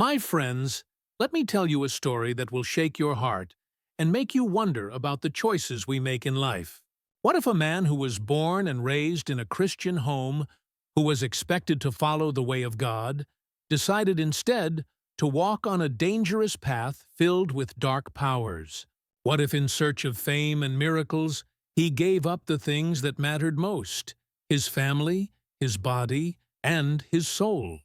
My friends, let me tell you a story that will shake your heart and make you wonder about the choices we make in life. What if a man who was born and raised in a Christian home, who was expected to follow the way of God, decided instead to walk on a dangerous path filled with dark powers? What if in search of fame and miracles, he gave up the things that mattered most, his family, his body, and his soul?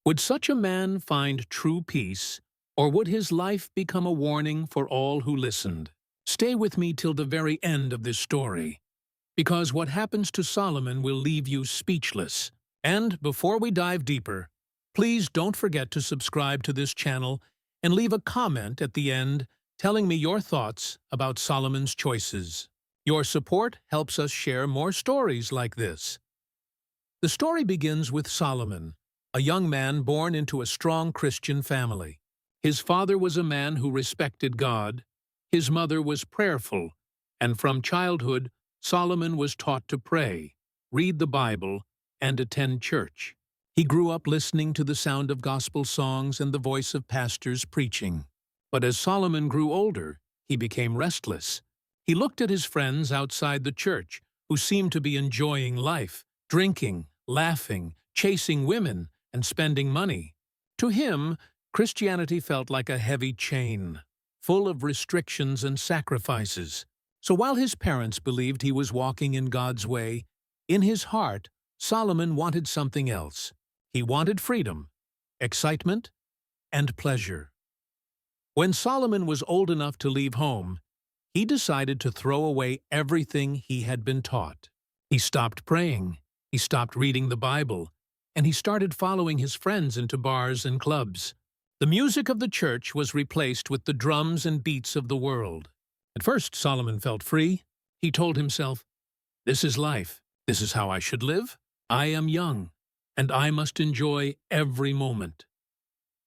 Would such a man find true peace, or would his life become a warning for all who listened? Stay with me till the very end of this story, because what happens to Solomon will leave you speechless. And before we dive deeper, please don't forget to subscribe to this channel and leave a comment at the end telling me your thoughts about Solomon's choices. Your support helps us share more stories like this. The story begins with Solomon, a young man born into a strong Christian family. His father was a man who respected God, his mother was prayerful, and from childhood, Solomon was taught to pray, read the Bible, and attend church. He grew up listening to the sound of gospel songs and the voice of pastors preaching. But as Solomon grew older, he became restless. He looked at his friends outside the church, who seemed to be enjoying life, drinking, laughing, chasing women, and spending money. To him, Christianity felt like a heavy chain, full of restrictions and sacrifices. So while his parents believed he was walking in God's way, in his heart, Solomon wanted something else. He wanted freedom, excitement, and pleasure. When Solomon was old enough to leave home, he decided to throw away everything he had been taught. He stopped praying, he stopped reading the Bible, and he started following his friends into bars and clubs. The music of the church was replaced with the drums and beats of the world. At first, Solomon felt free. He told himself, "This is life. This is how I should live. I am young, and I must enjoy every moment."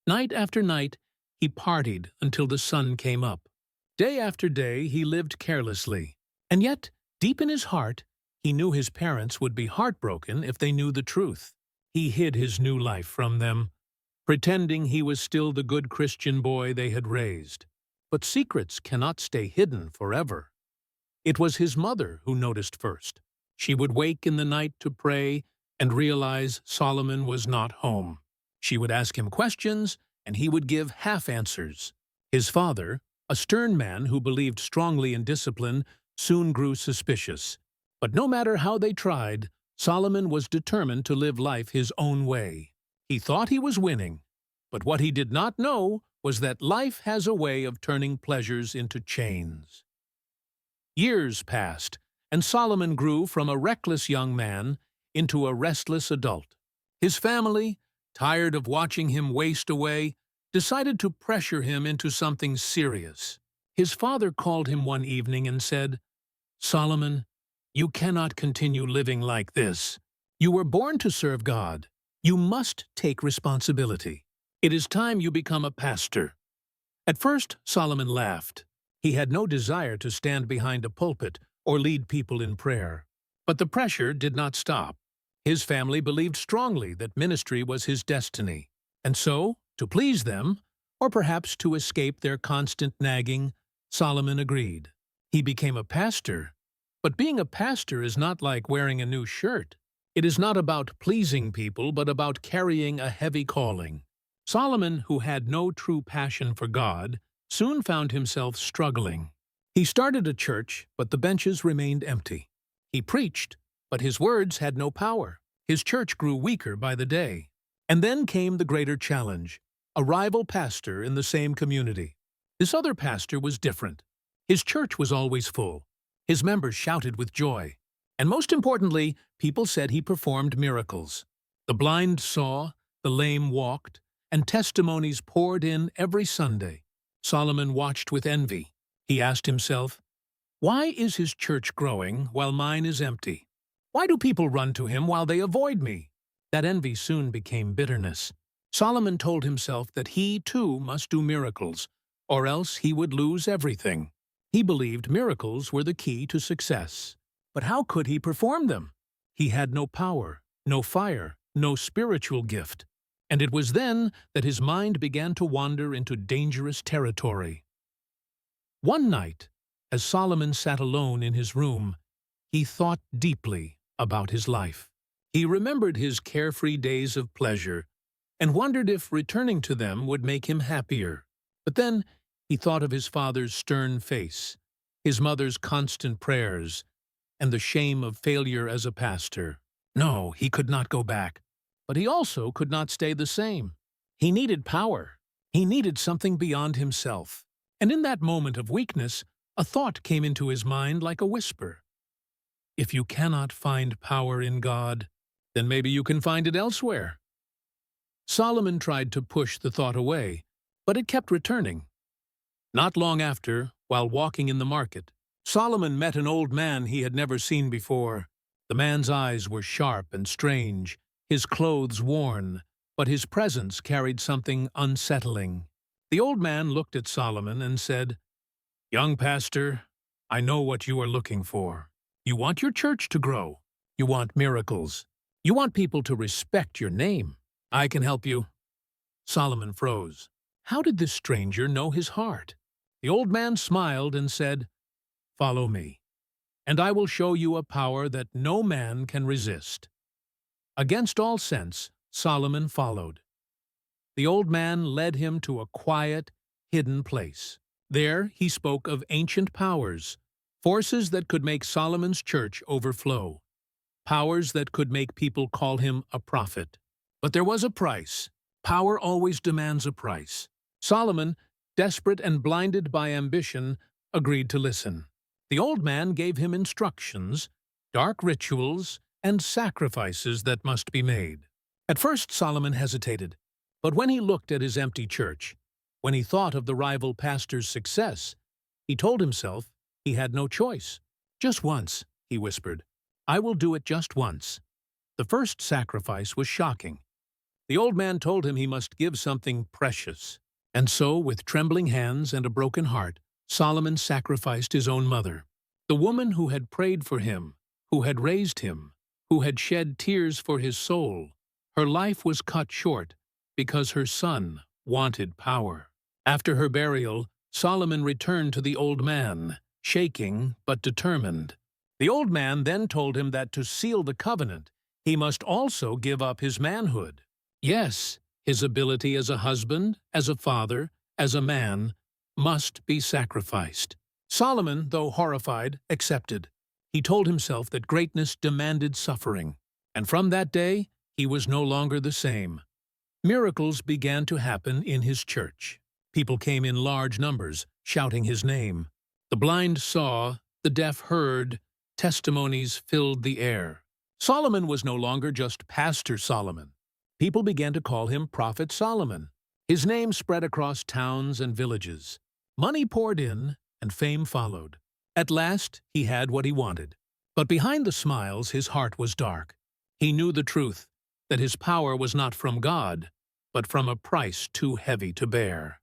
Night after night, he partied until the sun came up. Day after day, he lived carelessly. And yet, deep in his heart, he knew his parents would be heartbroken if they knew the truth. He hid his new life from them, pretending he was still the good Christian boy they had raised. But secrets cannot stay hidden forever. It was his mother who noticed first. She would wake in the night to pray and realize Solomon was not home. She would ask him questions, and he would give half-answers. His father, a stern man who believed strongly in discipline, soon grew suspicious. But no matter how they tried, Solomon was determined to live life his own way. He thought he was winning, but what he did not know was that life has a way of turning pleasures into chains. Years passed, and Solomon grew from a reckless young man into a restless adult. His family, tired of watching him waste away, decided to pressure him into something serious. His father called him one evening and said, "Solomon, you cannot continue living like this. You were born to serve God. You must take responsibility. It is time you become a pastor." At first, Solomon laughed. He had no desire to stand behind a pulpit or lead people in prayer. But the pressure did not stop. His family believed strongly that ministry was his destiny. And so, to please them, or perhaps to escape their constant nagging, Solomon agreed. He became a pastor. But being a pastor is not like wearing a new shirt. It is not about pleasing people, but about carrying a heavy calling. Solomon, who had no true passion for God, soon found himself struggling. He started a church, but the benches remained empty. He preached, but his words had no power. His church grew weaker by the day. And then came the greater challenge, a rival pastor in the same community. This other pastor was different. His church was always full. His members shouted with joy. And most importantly, people said he performed miracles. The blind saw, the lame walked, and testimonies poured in every Sunday. Solomon watched with envy. He asked himself, "Why is his church growing while mine is empty? Why do people run to him while they avoid me?" That envy soon became bitterness. Solomon told himself that he, too, must do miracles, or else he would lose everything. He believed miracles were the key to success. But how could he perform them? He had no power, no fire, no spiritual gift. And it was then that his mind began to wander into dangerous territory. One night, as Solomon sat alone in his room, he thought deeply about his life. He remembered his carefree days of pleasure and wondered if returning to them would make him happier. But then he thought of his father's stern face, his mother's constant prayers, and the shame of failure as a pastor. No, he could not go back. But he also could not stay the same. He needed power. He needed something beyond himself. And in that moment of weakness, a thought came into his mind like a whisper. If you cannot find power in God, then maybe you can find it elsewhere. Solomon tried to push the thought away, but it kept returning. Not long after, while walking in the market, Solomon met an old man he had never seen before. The man's eyes were sharp and strange, his clothes worn, but his presence carried something unsettling. The old man looked at Solomon and said, "Young pastor, I know what you are looking for. You want your church to grow. You want miracles. You want people to respect your name. I can help you." Solomon froze. How did this stranger know his heart? The old man smiled and said, "Follow me, and I will show you a power that no man can resist." Against all sense, Solomon followed. The old man led him to a quiet, hidden place. There he spoke of ancient powers, forces that could make Solomon's church overflow, powers that could make people call him a prophet. But there was a price. Power always demands a price. Solomon, desperate and blinded by ambition, agreed to listen. The old man gave him instructions, dark rituals, and sacrifices that must be made. At first Solomon hesitated, but when he looked at his empty church, when he thought of the rival pastor's success, he told himself he had no choice. "Just once," he whispered. "I will do it just once." The first sacrifice was shocking. The old man told him he must give something precious. And so, with trembling hands and a broken heart, Solomon sacrificed his own mother, the woman who had prayed for him, who had raised him, who had shed tears for his soul. Her life was cut short because her son wanted power. After her burial, Solomon returned to the old man, shaking but determined. The old man then told him that to seal the covenant, he must also give up his manhood. Yes, his ability as a husband, as a father, as a man, must be sacrificed. Solomon, though horrified, accepted. He told himself that greatness demanded suffering, and from that day he was no longer the same. Miracles began to happen in his church. People came in large numbers, shouting his name. The blind saw, the deaf heard, testimonies filled the air. Solomon was no longer just Pastor Solomon. People began to call him Prophet Solomon. His name spread across towns and villages. Money poured in, and fame followed. At last, he had what he wanted. But behind the smiles, his heart was dark. He knew the truth, that his power was not from God, but from a price too heavy to bear.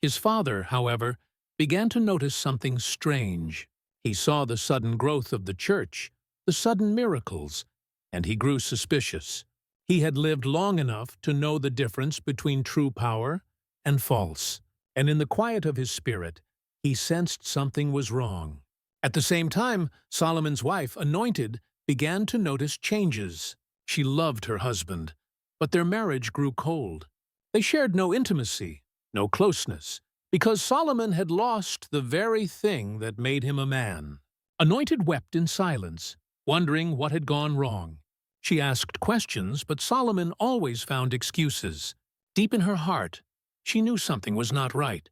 His father, however, began to notice something strange. He saw the sudden growth of the church, the sudden miracles, and he grew suspicious. He had lived long enough to know the difference between true power and false, and in the quiet of his spirit, he sensed something was wrong. At the same time, Solomon's wife, Anointed, began to notice changes. She loved her husband, but their marriage grew cold. They shared no intimacy, no closeness, because Solomon had lost the very thing that made him a man. Anointed wept in silence, wondering what had gone wrong. She asked questions, but Solomon always found excuses. Deep in her heart, she knew something was not right.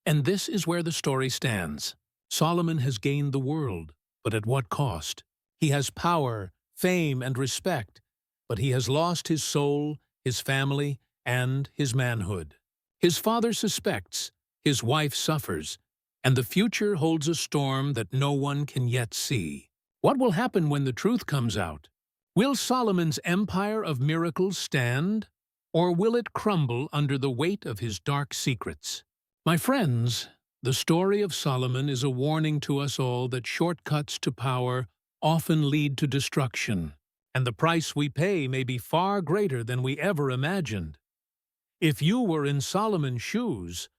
And this is where the story stands. Solomon has gained the world, but at what cost? He has power, fame, and respect, but he has lost his soul, his family, and his manhood. His father suspects, his wife suffers, and the future holds a storm that no one can yet see. What will happen when the truth comes out? Will Solomon's empire of miracles stand, or will it crumble under the weight of his dark secrets? My friends, the story of Solomon is a warning to us all that shortcuts to power often lead to destruction. and the price we pay may be far greater than we ever imagined. If you were in Solomon's shoes,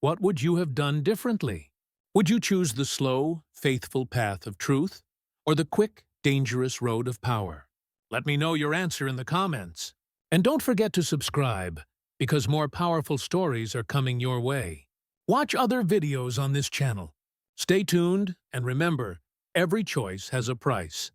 what would you have done differently? Would you choose the slow, faithful path of truth, or the quick, dangerous road of power? Let me know your answer in the comments. And don't forget to subscribe, because more powerful stories are coming your way. Watch other videos on this channel. Stay tuned, and remember, every choice has a price.